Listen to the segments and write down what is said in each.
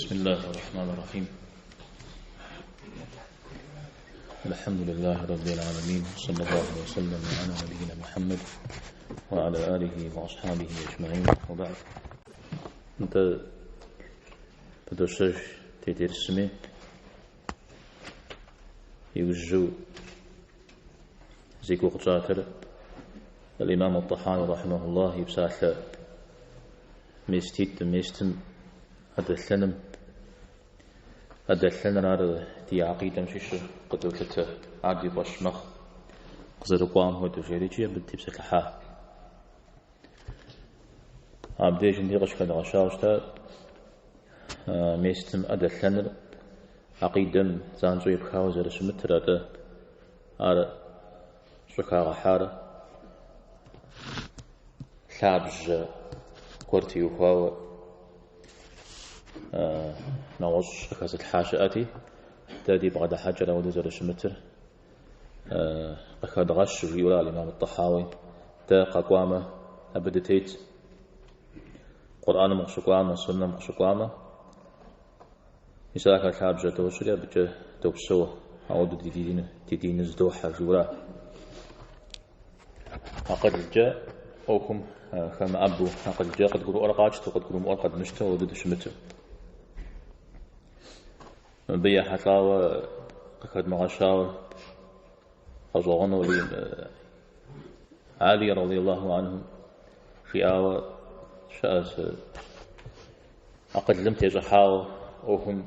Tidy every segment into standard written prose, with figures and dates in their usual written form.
بسم الله الرحمن الرحيم. الحمد لله رب العالمين، صلى الله وسلم على نبينا محمد وعلى آله وأصحابه أجمعين، وبعد. أنت تدرسش تدرسمي يوجو زيكو قطعتر الإمام الطحاوي رحمه الله يبساث ميستم أدلنا نار دي عقيدة مشيش قدرت عادي بشمخ قزر قوام هو تجريجي بدي بسكحة عبدي جندي غش كان غشاوشتا ميستم أدلنا عقيدة زانجو يبخاو زر سمتر أدا شكا غحارة ثابج كورتي وخاو نوش كاس الحاشئتي تادي بعد حاجة لو دزر شمتر أخذ غش ويولا الإمام الطحاوي تا قوامة أبدتيت قرآن مقشقوامة سنة مقشقوامة يساك الحابجة توشريا بجه توبسوه أعود تدين زدوحة جورا أقل جاء أوكم خما أبو أقل جاء قد قلوا أرقاجت وقد قلوا مؤقد مشتا ودد شمتر بيا حتلاوة قد مغشاوة أزوغن ولي علي رضي الله عنه في آوة شأس أقل لم تجحاوة وهم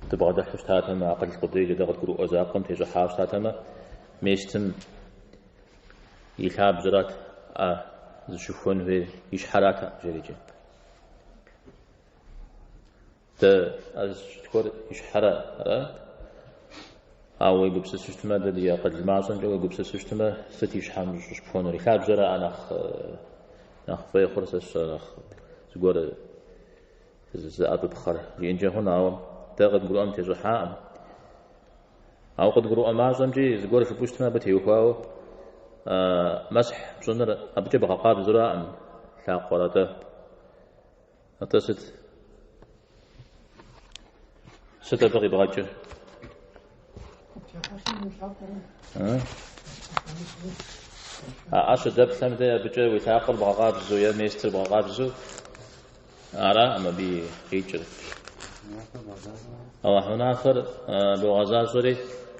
تبغى دحشتاتما أقل قدريجة دغت قلوا أزاقم تجحاوشتاتما ميستم يلعب زرات زشوفون في يشحراتا جريجة تذكر يشحرا أو يجيب سيستما الذي قد المعصم جو يجيب سيستما ستيش حام شبون ريخاب زرا نخ في خرس نخ زقور زأب بخر ينجح هنا أو تقد قرؤم تجحام أو قد قرؤم معصم جي زقور شبوشتما بتيوفاو مسح بصنر أبجي بقاقاب زرا لا قرأته أتصد ستبغي بغاجة أشد دب ثمدة بجي ويتعقل بغاقاب زو يميستر بغاقاب زو أرى أما بي خيجر الله هناخر بغازال زوري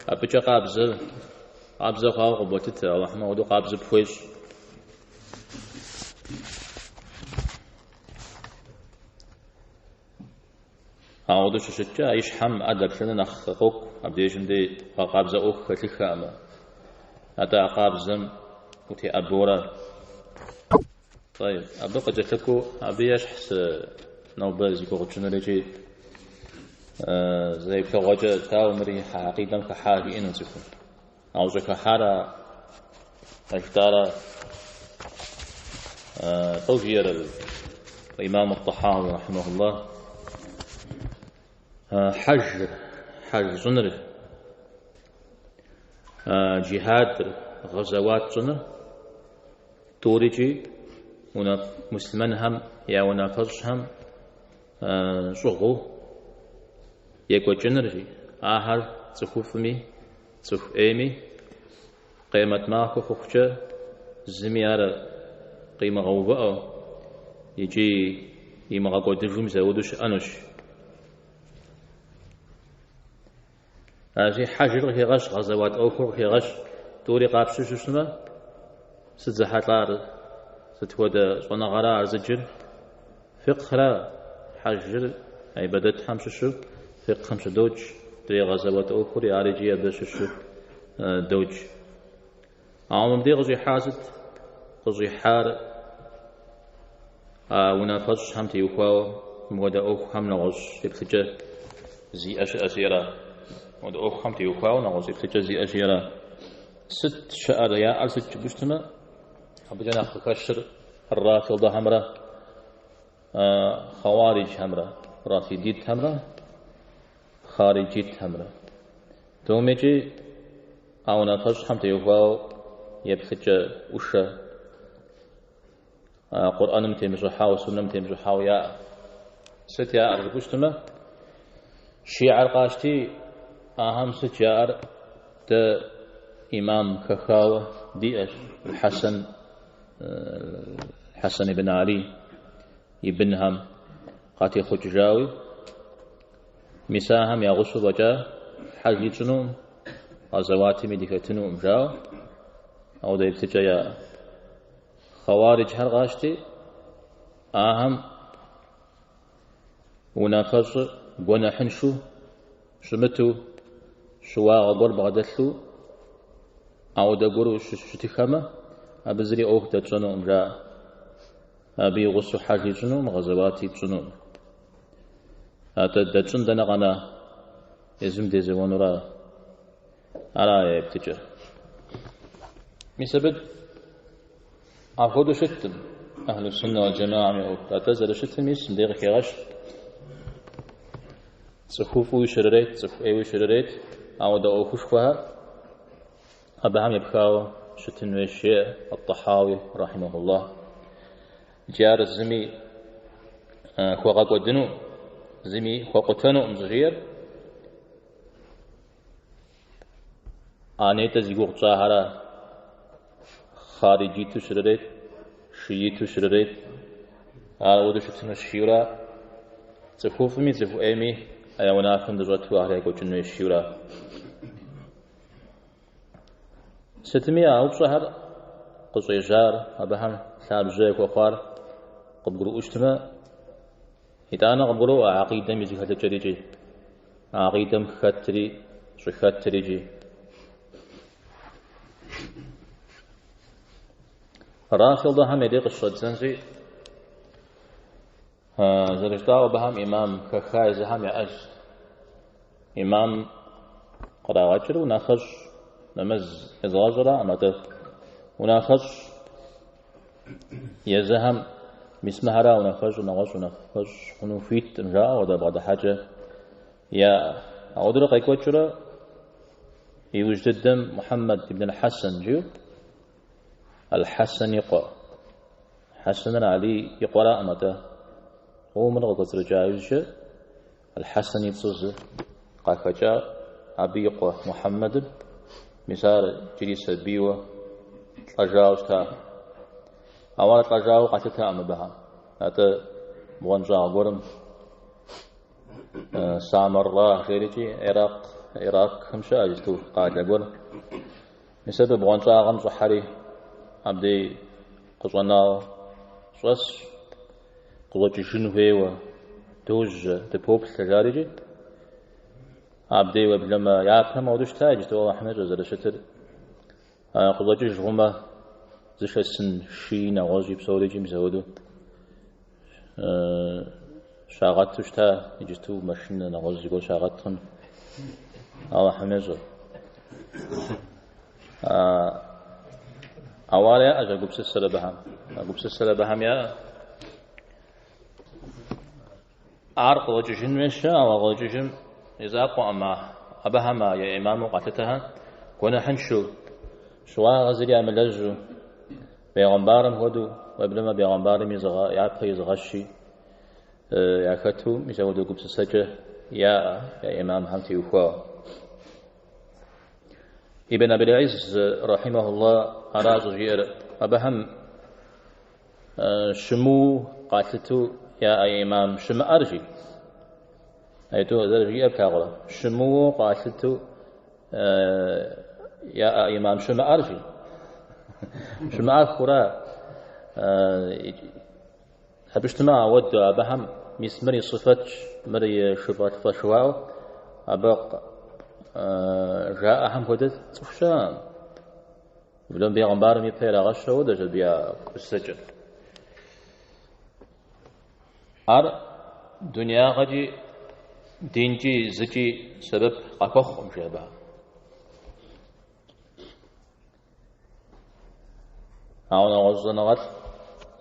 أبجي قابزل قابزل خاو قبوتت الله حما ودو قابزل بفويش أعوذ شجع يشحم أدب سنة نخقوك أبديش ندي قابزة أوك كتلخامة أتا قابزم وتي أبورا طيب أبقى جتلكو أبي يشحس نوبل زيكو غتشنا لجي زي بتغوجة تاو مري حقيقا كحالي إنو زيكو أعوذ كحالة اختار تغيير الإمام الطحاوي رحمه الله حج زنر جهاد غزوات زنر توريجي ونا مسلمان هم يا ونا فرش هم شغو يكو جنرجي آهر تخوفمي تخوف ايمي قيمة ماكو خخجة زميار قيمة غوباء يجي يمغاقو دجوم زودوش أنوش هذه حجر هي غش غزوات أخرى هي غش توري قابش شو اسمه ستزحت لار ستود صنا غرار زجر فقه لا حجر أي بدت حمش شو فقه خمس دوج توري غزوات أخرى يارجي يبدأ شو دوج عمم دي غزي حاسد غزي حار ونافش هم تيوخوا مودا أخ هم نغش يبتجه زي أسيرة ود أخ خمتي يوفاو نغوصي بتجزي أشيرا ست شعر يا أرسل بجتما أبجنا خكشر الرافضة همرة خوارج همرة رافضيت همرة خارجيت همرة توميجي أو نفش خمتي يوفاو يبتجا وشا قرآن متيمجو حاو سنة متيمجو حاو يا ستيا أربوشتما شيعة قاشتي أهم ستيا تا إمام كخاوة ديش الحسن بن علي ابنهم قاتي خجاوي مساهم يغسو وجا حاجي جنوم أزواتي مديكتنو مجاو أو دا يبتجايا خوارج هرغاشتي أهم وناقص قونا حنشو شمتو شواغ غور بغدثو أو دا قرو شتخامة أبزري أوه دا جنو مجا أبي غسو حاجي جنوم غزواتي جنوم أتا دا جن دانا غانا يزم دي زوانورا على يبتجا مسبب أخذ شتم أهل السنة والجماعة أتزل شتم يسم ديغ كيغش صفوفو يشرريت صفوفو يشرريت أو دا أوكوش فها أبهم يبكاو شتم ويشيء الطحاوي رحمه الله جار الزمي خوغاق ودنو زمي خوغتنو مزغير آنيتا زيغوغ جاهرا خارجي تشرريت شيي تشرريت ودو شتم الشيورا صفوف مي صفو ايمي أيونا فند رتو أهل يقولون الشيورا ستمية أو شهر قصي جار أبهم ثاب جاك وقار قبلوا أجتماع إذا قبلوا عقيدة ميزي هذا جريجي عقيدة مختري شختريجي رافض هم يديق الشدزنزي زرجتاو بهم إمام كخايز هم يأج إمام قراءة وناخش نمز إزغاجرة أمتف وناخش يزهم مسمهرا وناخش ونفيت نجاء ودا بعد حاجة يا أودر قيكوتشرا يوجد الدم محمد بن الحسن جو الحسن يقرأ حسن علي يقرأ أمته هو من غضت رجايج الحسن يتصز قاكجا أبي يقرأ محمد مثال جريس بيوة تجاوز تا أولا تجاوز قاتتا أم بها هذا بغنجا قرم سامر الله خيرجي عراق خمسة أجلتو قاجا قرم مثال بغنجا غمز حري عبدي قصنا صوص قلت شنو توج تبوب تجاريجي عبدي وبلما يعرف ما ودش تاج تو أحمد زر شتر قلت جهما زش السن شينا غازي بسوليجي مزودو شاغت تشتا يجتو ماشين نغازي قول شاغتهم أو أحمد زر أولا أجا قبس السلة بهم يا أعرق وجهن مشا ووجهن إذا قام أبهما يا إمام قتتها كنا حنشو شوا غزلي أملجو بيغمبارم هدو وابنما بيغمبارم يعطي يزغشي يعكتو مزودو قبس السجة يا إمام همتي وخوا ابن أبي العز رحمه الله أراز غير أبهم شمو قاتلتو يا إمام شم أرجي أيتو ذرجي أبكى غلا شمو قاتلتو يا إمام شم أرجي شم أخورا هبشتما ود أبهم مسمري صفت مري شبات فشواو أبق جاء هم هدت تفشان بدون بيغمبار ميبير غشة ودجل بيا السجن أر دنيا غجي دينجي زجي سبب قفخ مشابه أنا غزنا غت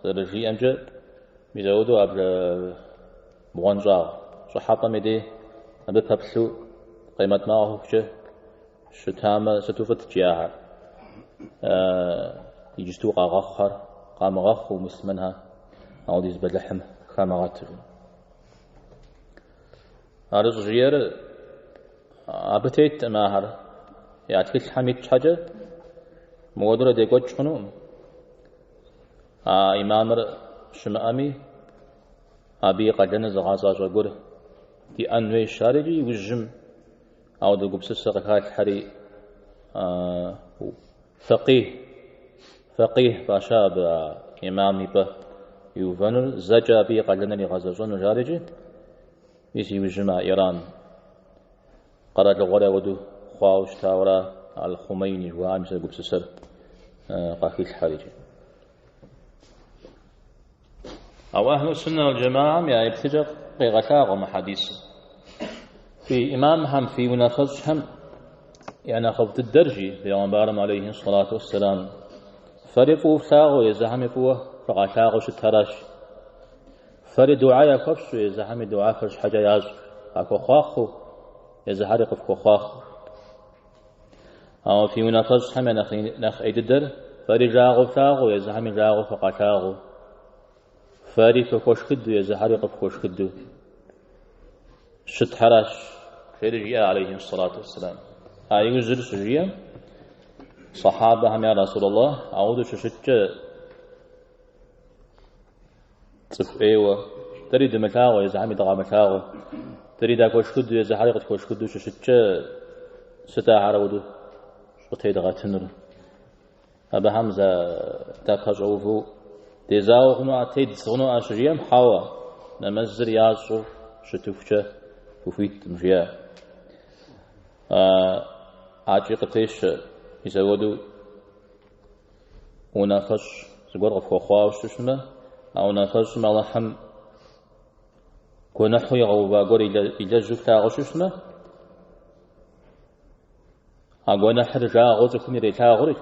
سرجي أمجد ميزودو قبل بغنجا صحابة مدي أبي تبسو قيمة ما هو كشه شتامة ستوفت جاهر يجستو قاغخر قام غخ ومسلمنها أو ديز بلحم خامغات أرز غير أبتيت ماهر يعتقد حميد حاجة مودر ديكوت شنو إمام شمامي أبي قدنا زغازا جور دي أنوي شارجي وجم أو دو قبس السقاك حري فقيه باشاب إمامي به يوفنر زجا بي قدنا لغازا جارجي يسي وجم إيران قرأت الغلا ودو خواوش تاورا الخميني وعامس قبس السر قاكيل حريجي أو أهل السنة والجماعة يا ابتجق غتاغم حديث في إمام هم في منافذ هم يعني خفض الدرجي بيغمبارم عليه الصلاة والسلام فرقوا ثاغو يزحم فوه فغتاغو ستراش فرد دعاء كفش يزحم دعاء فرش حاجة ياز أكو خاخو يزحرق في خاخو أو في منافذ هم نخ أيددر فرجاغو ثاغو يزحم جاغو فغتاغو فاريك كوشكدو يزحرق كوشكدو شت حراش فرجيا عليه الصلاة والسلام أيوة زر سجيا صحابة هم يا رسول الله أعوذ ششتش تفقيوة تريد متاغو يزحم دغا متاغو تريد كوشكدو يزحرق كوشكدو ششتش ستا حرودو شطي دغا تنر أبا همزة تاكاجوفو ديزاوغنو أتيد صغنو أشجيم حوا نمزر ياسو شتوفشة وفيت مجيا عاجي قتيش يسودو ونافش سيقول غفو خواوش تشمه أو نافش مالحم كونحو يغوبا قول إلا جوف تاغوش تشمه أقول نحر جاغو تكوني ريتاغوري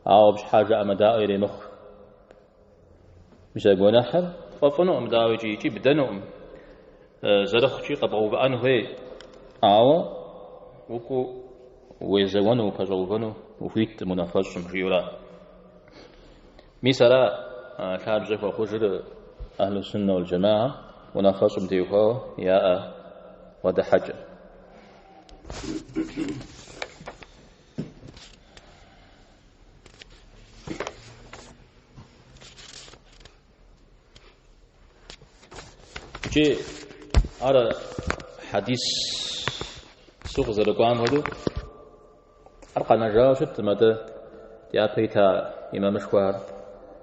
أو بش حاجة أمداء يري مخ مش أقول نحر ففنو أمداء يجي بدنو زرخشي قبعو بأنه هي وكو ويزوانو كجوفانو وفيت منافش مجيورا مثلا كاب جفا خجر أهل السنة والجماعة منافش مديوكو ياء ودحجة جي على حديث سوق زرقان هدو أرقى نجاشت مدى يا بيتا إمام شوار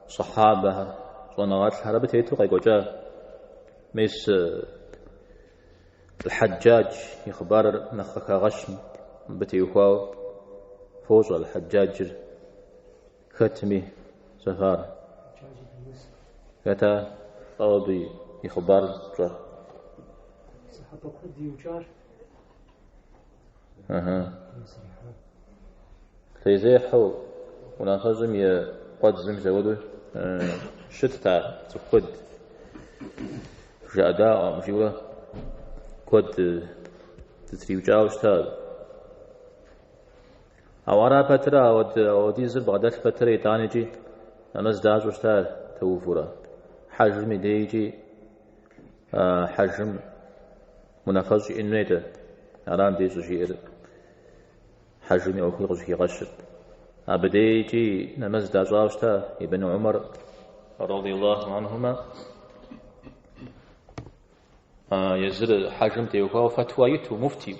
صحابة صنوات الحرب تيتو قيقوجا ميس الحجاج يخبار نخكا غشم بتيوكاو فوز الحجاج ختمي سفار كتا طوبي يخبار جار صحابة خدي وجار تيزيحو ونخزم يقد زمزودو شتتا تقد جادا مجيوه كود تتريوجاو شتال أورا فترة وديزر بغداد فترة تانيجي أنا زداج وشتال توفورا حجم ديجي حجم منافذ إنويته أران ديزو جير حجم يوكي غشي غشب أبديجي نمز داجاوشتا ابن عمر رضي الله عنهما يزر حجم تيوكا فتويته مفتي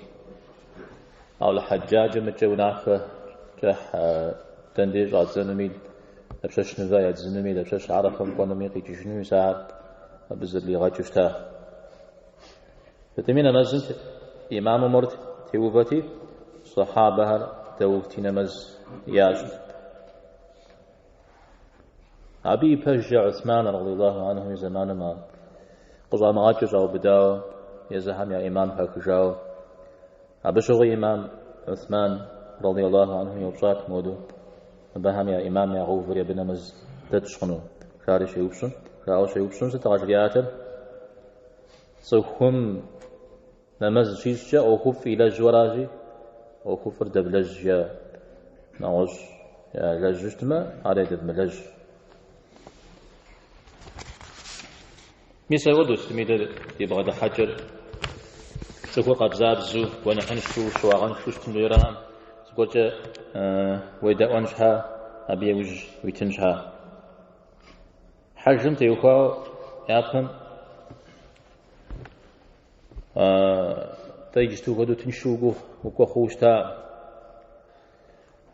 أو الحجاج متجوناخ جح تنديج عزنميد أبشش نزايا زنميد أبشش عرفة مقنميقي جشنو ساعات بزر لي غاجشتا فتمين مزنت إمام مرد توبتي صحابها توبتي نمز ياجد أبي بجع عثمان رضي الله عنه زمان ما قضى مغاجز أو بداو يزهم يا إمام هكجاو أبشغي إمام عثمان رضي الله عنه يبصات مودو بهم يا إمام يا غوفر يا بنمز تتشخنو شاري شيوبسون شاو شيوبسون ستغجرياتر صوخم نمز شيشة أو خف إلى جوراجي أو خفر دبلج يا نعوش يا لججتما على دبلج ميسا ودوس ميدا يبغى حجر سكوا قبزابزو ونحن شو عن شو استمرارهم سكوا جا ويدا وانشها أبي وج ويتنشها حجم تيوخا يابهم تيجستو غدو تنشوغو وكو خوشتا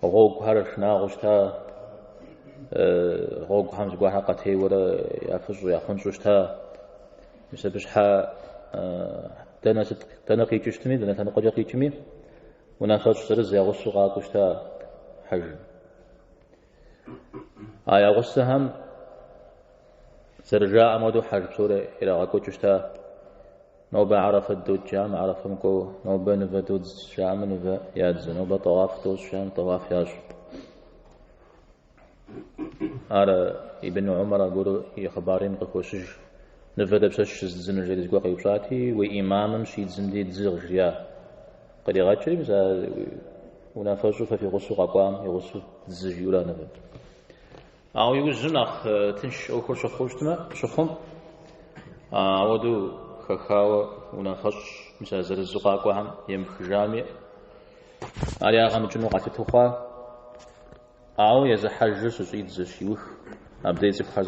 غوغ هرش ناغوشتا غوغ همز غوها قتي ولا يافزو ياخنشوشتا يسبشها دنا قيتشتمي دنا تنقجا قيتشمي ونافاش سرز يغسو غاكوشتا حجم آيا غسهم سرجاء مودو حجب سورة إلى غاكوشتا نوبة عرف الدود جام عرف مكو نوبة نفا دود شام نفا يادز نوبة طواف دود شام طواف ياج على ابن عمر أقول يخبارين قكوشج نفا دبسش الزمن جديد قوى قيبشاتي وإماما شيد زمدي تزيغ جريا قد يغاتشري بس ونافجو ففي غسو قاقوام يغسو تزيغ ولا نفا أو يوزن أخ تنش أو كل شخوشتما شخم أودو خخاوة ونافش مثل زر الزقاق وهم يمخ جامع على أغام جنو قاتل تخوا أو يزحج سوسيد زشيوخ أبدأ يزحج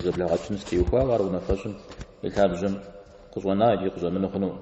زبلغات نستيوخوا وارو نافشن الكاب جم قزوانا يجي قزوا منو خنو